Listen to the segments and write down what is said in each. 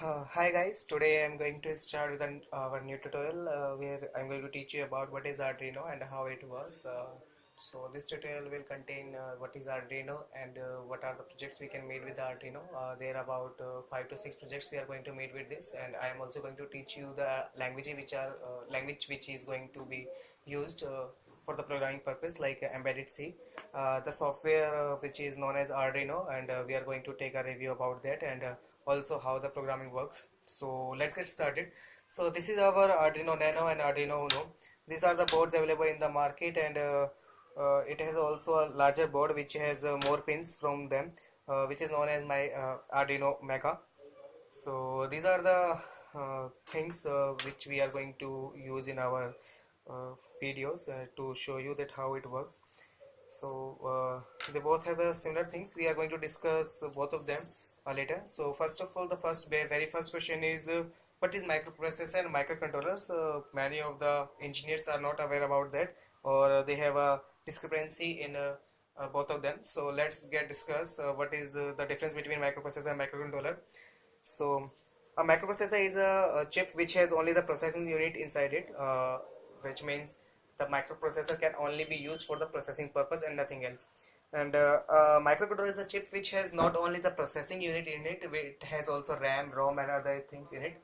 Hi guys, today I'm going to start with our new tutorial where I'm going to teach you about what is Arduino and how it works. So this tutorial will contain what is Arduino and what are the projects we can make with the Arduino. There are about 5 to 6 projects we are going to make with this, and I am also going to teach you the language which is going to be used for the programming purpose, like embedded C, the software which is known as Arduino, and we are going to take a review about that, and also how the programming works. So let's get started. So this is our Arduino Nano and Arduino Uno. These are the boards available in the market, and it has also a larger board which has more pins from them, which is known as my Arduino Mega. So these are the things which we are going to use in our videos to show you that how it works. So they both have similar things. We are going to discuss both of them later. So first of all, the very first question is what is microprocessor and microcontrollers? Many of the engineers are not aware about that, or they have a discrepancy in both of them. So let's get discuss what is the difference between microprocessor and microcontroller. So a microprocessor is a chip which has only the processing unit inside it, which means the microprocessor can only be used for the processing purpose and nothing else. And a microcontroller is a chip which has not only the processing unit in it, it has also RAM, ROM and other things in it.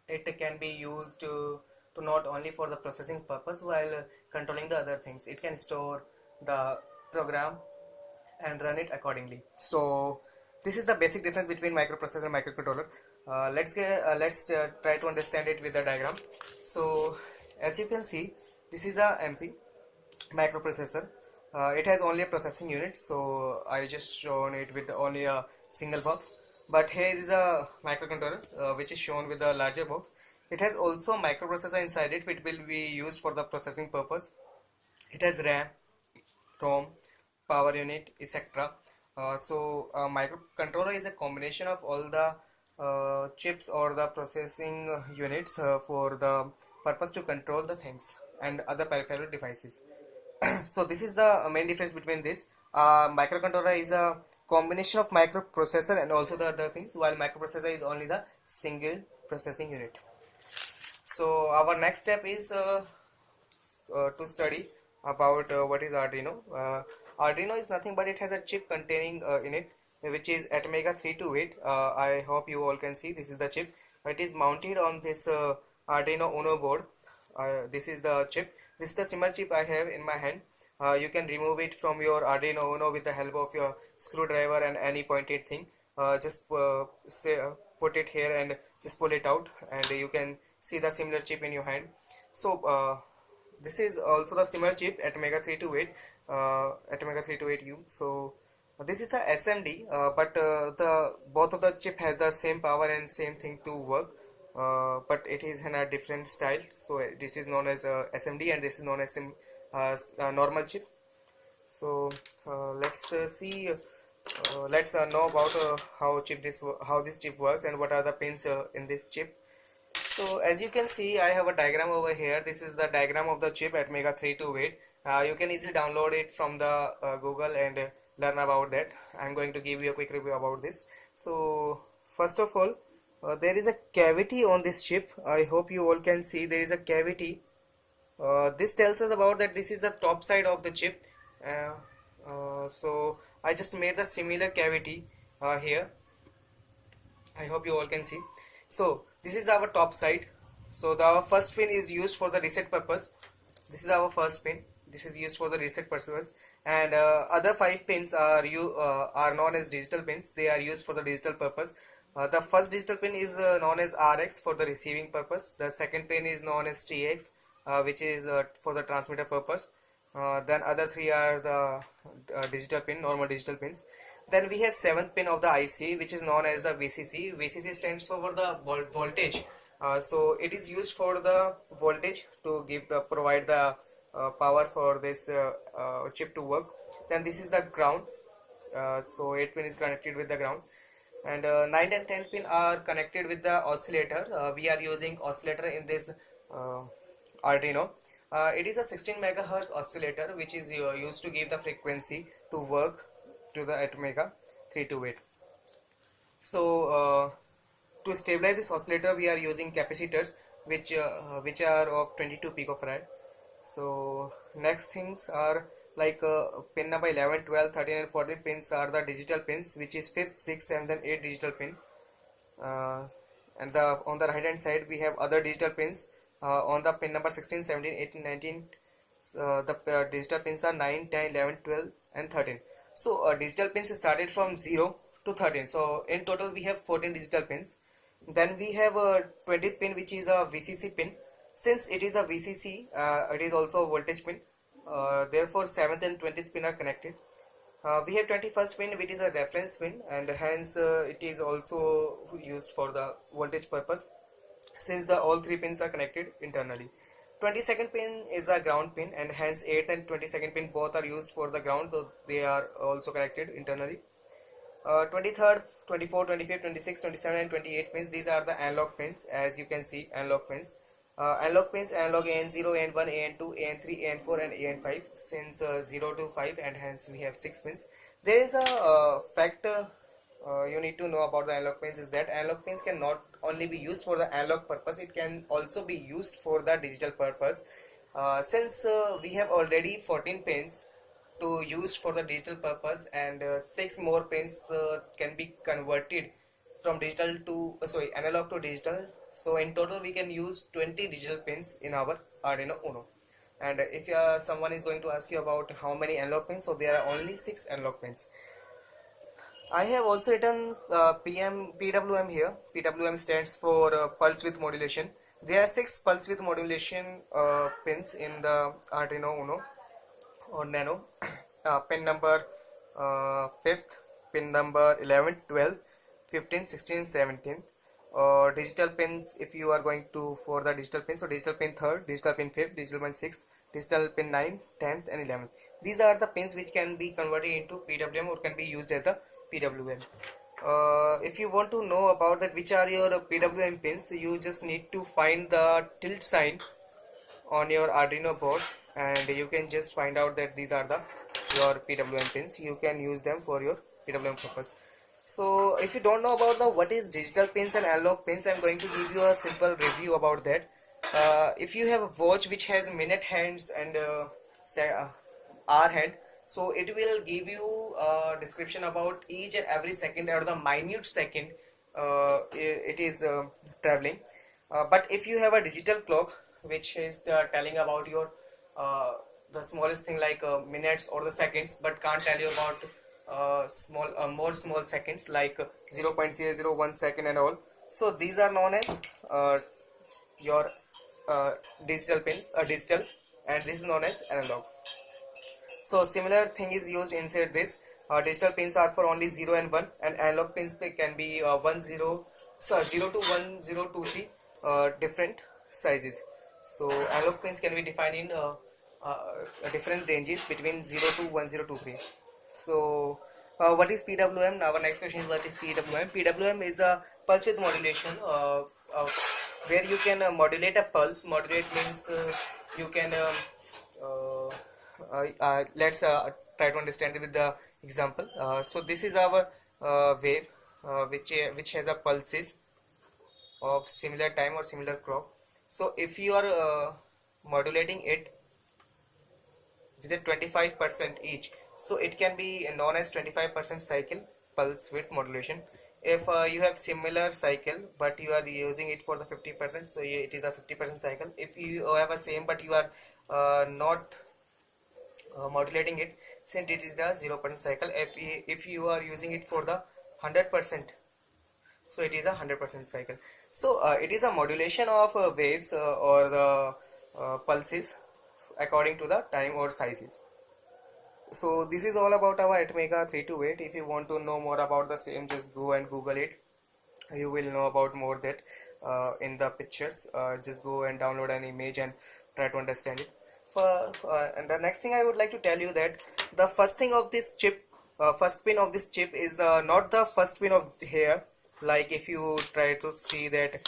It can be used to not only for the processing purpose while controlling the other things. It can store the program and run it accordingly. So this is the basic difference between microprocessor and microcontroller. Let's try to understand it with the diagram. So as you can see, this is a MP microprocessor. It has only a processing unit, so I just shown it with only a single box. But here is a microcontroller which is shown with a larger box. It has also microprocessor inside it, which will be used for the processing purpose. It has RAM, ROM, power unit, etc. So a microcontroller is a combination of all the chips or the processing units for the purpose to control the things and other peripheral devices. So this is the main difference between this. Microcontroller is a combination of microprocessor and also the other things, while microprocessor is only the single processing unit. So our next step is to study about what is Arduino. Arduino is nothing but it has a chip containing in it, which is ATmega 328. I hope you all can see this is the chip. It is mounted on this Arduino Uno board. This is the chip. This is the similar chip I have in my hand. You can remove it from your Arduino Uno with the help of your screwdriver and any pointed thing. Just put it here and just pull it out, and you can see the similar chip in your hand. So this is also the similar chip ATmega 328, ATmega 328U. So this is the SMD, but the both of the chip has the same power and same thing to work, but it is in a different style. So this is known as SMD, and this is known as normal chip. So let's see. Let's know about how this chip works and what are the pins in this chip. So as you can see, I have a diagram over here. This is the diagram of the chip ATmega 328. You can easily download it from the Google and learn about that. I'm going to give you a quick review about this. So first of all, there is a cavity on this chip. I hope you all can see there is a cavity. This tells us about that this is the top side of the chip. So I just made the similar cavity here. I hope you all can see. So this is our top side. So our first pin is used for the reset purpose. This is our first pin. This is used for the reset purpose, and other 5 pins are known as digital pins. They are used for the digital purpose. The first digital pin is known as RX for the receiving purpose. The second pin is known as TX, which is for the transmitter purpose. Then other 3 are the digital pin, normal digital pins. Then we have 7th pin of the IC, which is known as the VCC. VCC stands for the voltage. So it is used for the voltage to provide the power for this chip to work. Then this is the ground. So 8 pin is connected with the ground, and 9 and 10 pin are connected with the oscillator. We are using oscillator in this Arduino. It is a 16 megahertz oscillator which is used to give the frequency to work to the ATmega 328. So to stabilize this oscillator we are using capacitors which are of 22 picofarad. So next things are like pin number 11, 12, 13 and 14 pins are the digital pins, which is 5th, 6th, 7th and 8th digital pin. And on the right hand side we have other digital pins. On the pin number 16, 17, 18, 19, the digital pins are 9, 10, 11, 12 and 13. So digital pins started from 0 to 13. So in total we have 14 digital pins. Then we have a 20th pin, which is a VCC pin. Since it is a VCC, it is also a voltage pin. Therefore 7th and 20th pin are connected. We have 21st pin, which is a reference pin, and hence it is also used for the voltage purpose, since all three pins are connected internally. 22nd pin is a ground pin, and hence 8th and 22nd pin both are used for the ground, though they are also connected internally. 23rd, 24th, 25th, 26th, 27th and 28th pins, these are the analog pins. As you can see, analog pins. Analog pins, analog AN0, AN1, AN2, AN3, AN4 and AN5, since 0 to 5, and hence we have 6 pins. There is a fact you need to know about the analog pins, is that analog pins can not only be used for the analog purpose, it can also be used for the digital purpose. Since we have already 14 pins to use for the digital purpose, and 6 more pins can be converted from digital to analog to digital. So in total we can use 20 digital pins in our Arduino Uno. And if someone is going to ask you about how many analog pins, so there are only 6 analog pins. I have also written PWM here. PWM stands for pulse width modulation. There are 6 pulse width modulation pins in the Arduino Uno or Nano. Pin number 5th, pin number 11, 12, 15, 16, 17. Digital pins, if you are going to for the digital pins, so digital pin 3rd, digital pin 5th, digital pin 6th, digital pin 9, 10th and 11th. These are the pins which can be converted into PWM or can be used as the PWM. If you want to know about that which are your PWM pins, you just need to find the tilt sign on your Arduino board, and you can just find out that these are your PWM pins. You can use them for your PWM purpose. So if you don't know about what is digital pins and analog pins, I'm going to give you a simple review about that. If you have a watch which has minute hands and hour hand, so it will give you a description about each and every second or the minute second it is traveling. But if you have a digital clock which is telling about your the smallest thing like minutes or the seconds, but can't tell you about more small seconds like 0.001 second and all, so these are known as your digital pins, digital, and this is known as analog. So similar thing is used inside this. Digital pins are for only 0 and 1, and analog pins can be 0 to 1023 different sizes. So analog pins can be defined in different ranges between 0 to 1023. So what is PWM? Our next question is, what is PWM? PWM is a pulse width modulation where you can modulate a pulse. Modulate means you can let's try to understand it with the example. So this is our wave which has a pulses of similar time or similar clock. So if you are modulating it with a 25% each, so it can be known as 25% cycle pulse width modulation. If you have similar cycle but you are using it for the 50%, so it is a 50% cycle. If you have a same but you are not modulating it, since it is the 0% cycle. If you are using it for the 100%, so it is a 100% cycle. So it is a modulation of waves or the pulses according to the time or sizes. So this is all about our ATmega 328. If you want to know more about the same, just go and Google it. You will know about more that in the pictures. Just go and download an image and try to understand it. And the next thing I would like to tell you that the first thing of this chip, first pin of this chip is not the first pin of here. Like if you try to see that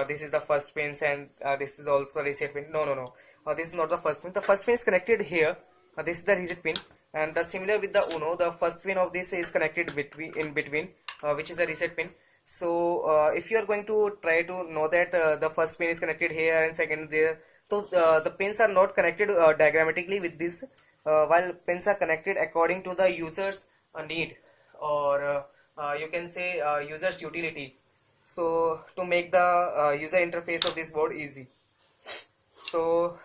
this is the first pins and this is also a reset pin. No. This is not the first pin. The first pin is connected here. This is the reset pin, and similar with the Uno, the first pin of this is connected in between, which is a reset pin. So if you are going to try to know that the first pin is connected here and second there, so the pins are not connected diagrammatically with this, while pins are connected according to the user's need, or you can say user's utility. So to make the user interface of this board easy. So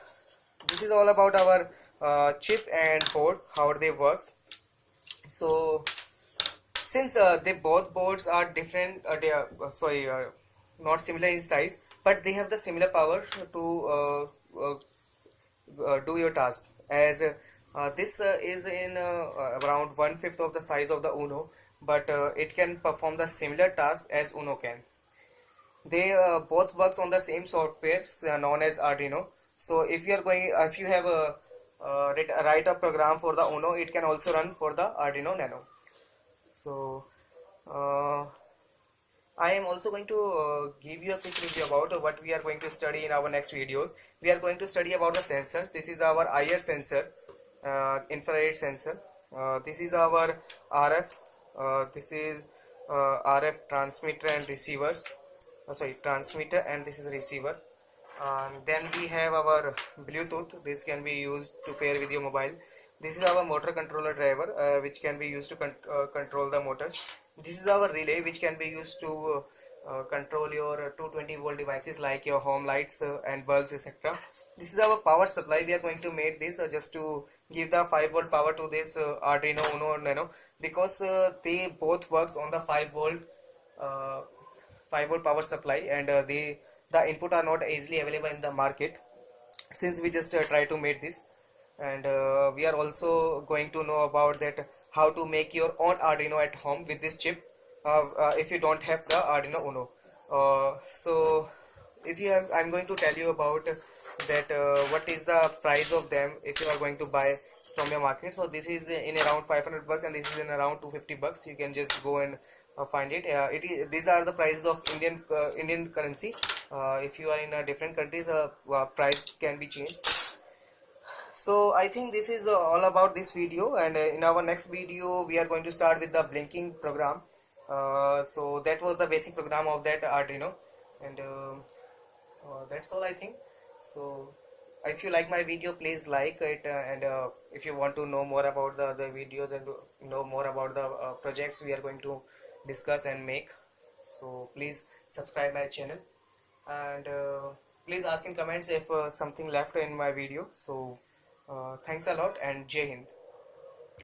this is all about our chip and board, how they works. So since they both boards are different, they are not similar in size, but they have the similar power to do your task. As this is in around 1/5 of the size of the Uno, but it can perform the similar task as Uno can. They both works on the same software known as Arduino. So if you have write a program for the Uno, it can also run for the Arduino Nano. So I am also going to give you a quick review about what we are going to study in our next videos. We are going to study about the sensors. This is our IR sensor, infrared sensor. This is our RF. This is RF transmitter and receivers. Transmitter, and this is receiver. Then we have our Bluetooth. This can be used to pair with your mobile. This is our motor controller driver, which can be used to control the motors. This is our relay, which can be used to control your 220-volt devices like your home lights and bulbs, etc. This is our power supply. We are going to make this just to give the 5-volt power to this Arduino Uno or Nano, because they both works on the 5-volt 5-volt power supply, and the input are not easily available in the market, since we just try to make this. And we are also going to know about that how to make your own Arduino at home with this chip, if you don't have the Arduino Uno. So if you have, I'm going to tell you about that what is the price of them if you are going to buy from your market. So this is in around 500 bucks, and this is in around 250 bucks. You can just go and find it. These are the prices of Indian currency. If you are in different countries, price can be changed. So I think this is all about this video, and in our next video we are going to start with the blinking program. So that was the basic program of that Arduino, and that's all I think. So if you like my video, please like it, and if you want to know more about the other videos and know more about the projects we are going to discuss and make, so please subscribe my channel, and please ask in comments if something left in my video. So thanks a lot, and Jai Hind.